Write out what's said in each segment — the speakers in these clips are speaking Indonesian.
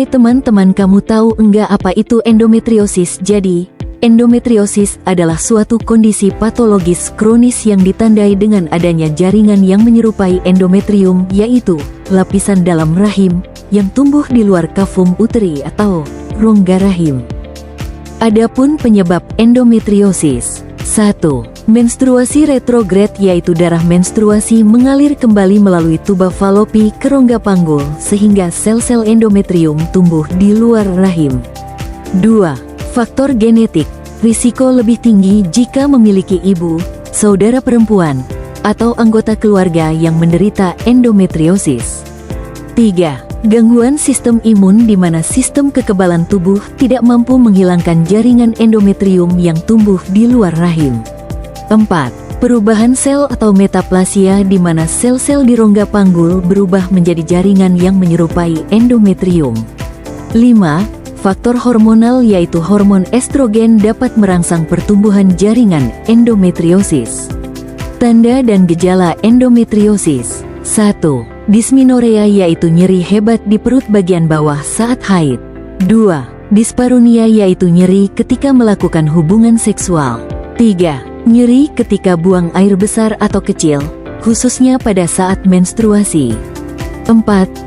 Hai teman-teman, kamu tahu enggak apa itu endometriosis? Jadi, endometriosis adalah suatu kondisi patologis kronis yang ditandai dengan adanya jaringan yang menyerupai endometrium, yaitu lapisan dalam rahim yang tumbuh di luar kafum uteri atau rongga rahim. Adapun penyebab endometriosis: 1. Menstruasi retrograd, yaitu darah menstruasi mengalir kembali melalui tuba falopi ke rongga panggul sehingga sel-sel endometrium tumbuh di luar rahim. 2. Faktor genetik, risiko lebih tinggi jika memiliki ibu, saudara perempuan, atau anggota keluarga yang menderita endometriosis. 3. Gangguan sistem imun, di mana sistem kekebalan tubuh tidak mampu menghilangkan jaringan endometrium yang tumbuh di luar rahim. 4. Perubahan sel atau metaplasia, di mana sel-sel di rongga panggul berubah menjadi jaringan yang menyerupai endometrium. 5. Faktor hormonal, yaitu hormon estrogen dapat merangsang pertumbuhan jaringan endometriosis. Tanda dan gejala endometriosis: 1. Dysmenorrhea, yaitu nyeri hebat di perut bagian bawah saat haid. 2. Disparunia, yaitu nyeri ketika melakukan hubungan seksual. 3. Nyeri ketika buang air besar atau kecil, khususnya pada saat menstruasi. 4.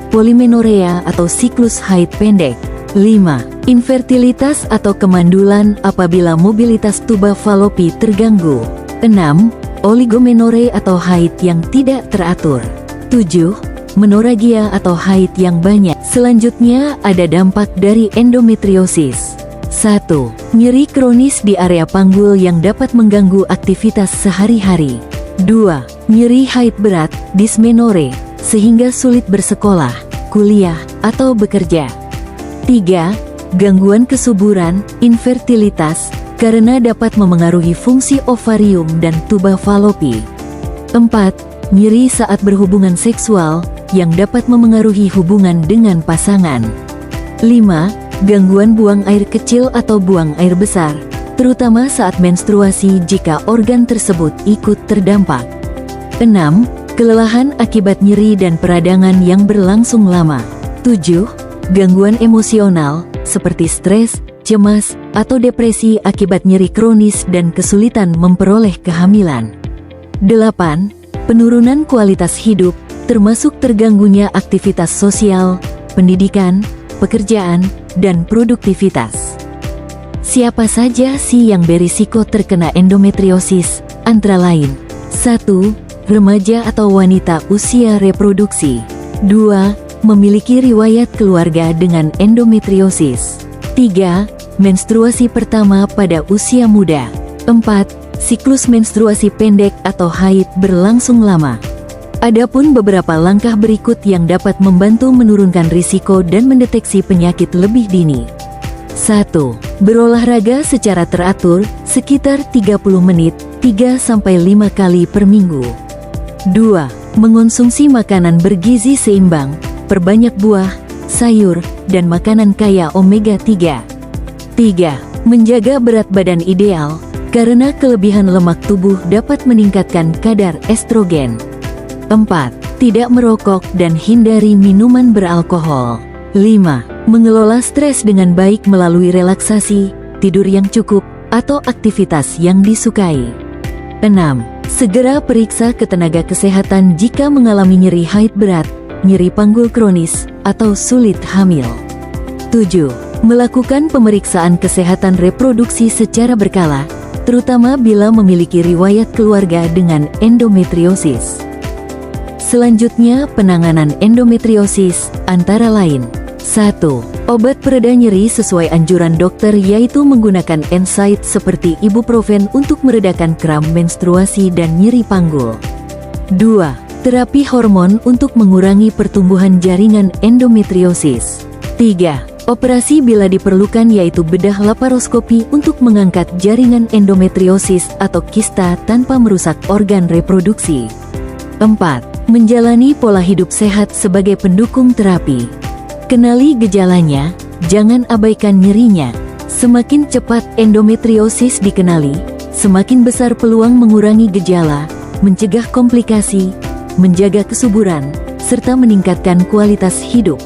Polimenorrhea atau siklus haid pendek. 5. Infertilitas atau kemandulan apabila mobilitas tuba falopi terganggu. 6. Oligomenorrhea atau haid yang tidak teratur. 7. Menorrhagia atau haid yang banyak. Selanjutnya ada dampak dari endometriosis. 1. Nyeri kronis di area panggul yang dapat mengganggu aktivitas sehari-hari. 2. Nyeri haid berat, dysmenorrhea, sehingga sulit bersekolah, kuliah, atau bekerja. 3. Gangguan kesuburan, infertilitas, karena dapat memengaruhi fungsi ovarium dan tuba falopi. 4. Nyeri saat berhubungan seksual, yang dapat memengaruhi hubungan dengan pasangan. 5. Gangguan buang air kecil atau buang air besar, terutama saat menstruasi jika organ tersebut ikut terdampak. 6. Kelelahan akibat nyeri dan peradangan yang berlangsung lama. 7. Gangguan emosional, seperti stres, cemas, atau depresi akibat nyeri kronis dan kesulitan memperoleh kehamilan. 8. Penurunan kualitas hidup, termasuk terganggunya aktivitas sosial, pendidikan, pekerjaan, dan produktivitas. Siapa saja sih yang berisiko terkena endometriosis? Antara lain: 1. Remaja atau wanita usia reproduksi. 2. Memiliki riwayat keluarga dengan endometriosis. 3. Menstruasi pertama pada usia muda. 4. Siklus menstruasi pendek atau haid berlangsung lama. Adapun beberapa langkah berikut yang dapat membantu menurunkan risiko dan mendeteksi penyakit lebih dini. 1. Berolahraga secara teratur, sekitar 30 menit, 3-5 kali per minggu. 2. Mengonsumsi makanan bergizi seimbang, perbanyak buah, sayur, dan makanan kaya omega 3. 3. Menjaga berat badan ideal, karena kelebihan lemak tubuh dapat meningkatkan kadar estrogen. 4. Tidak merokok dan hindari minuman beralkohol. 5. Mengelola stres dengan baik melalui relaksasi, tidur yang cukup, atau aktivitas yang disukai. 6. Segera periksa ke tenaga kesehatan jika mengalami nyeri haid berat, nyeri panggul kronis, atau sulit hamil. 7. Melakukan pemeriksaan kesehatan reproduksi secara berkala, terutama bila memiliki riwayat keluarga dengan endometriosis. Selanjutnya, penanganan endometriosis, antara lain: 1. Obat pereda nyeri sesuai anjuran dokter, yaitu menggunakan NSAID seperti ibuprofen untuk meredakan kram menstruasi dan nyeri panggul. 2. Terapi hormon untuk mengurangi pertumbuhan jaringan endometriosis. 3. Operasi bila diperlukan, yaitu bedah laparoskopi untuk mengangkat jaringan endometriosis atau kista tanpa merusak organ reproduksi. 4. Menjalani pola hidup sehat sebagai pendukung terapi. Kenali gejalanya, jangan abaikan nyerinya. Semakin cepat endometriosis dikenali, semakin besar peluang mengurangi gejala, mencegah komplikasi, menjaga kesuburan, serta meningkatkan kualitas hidup.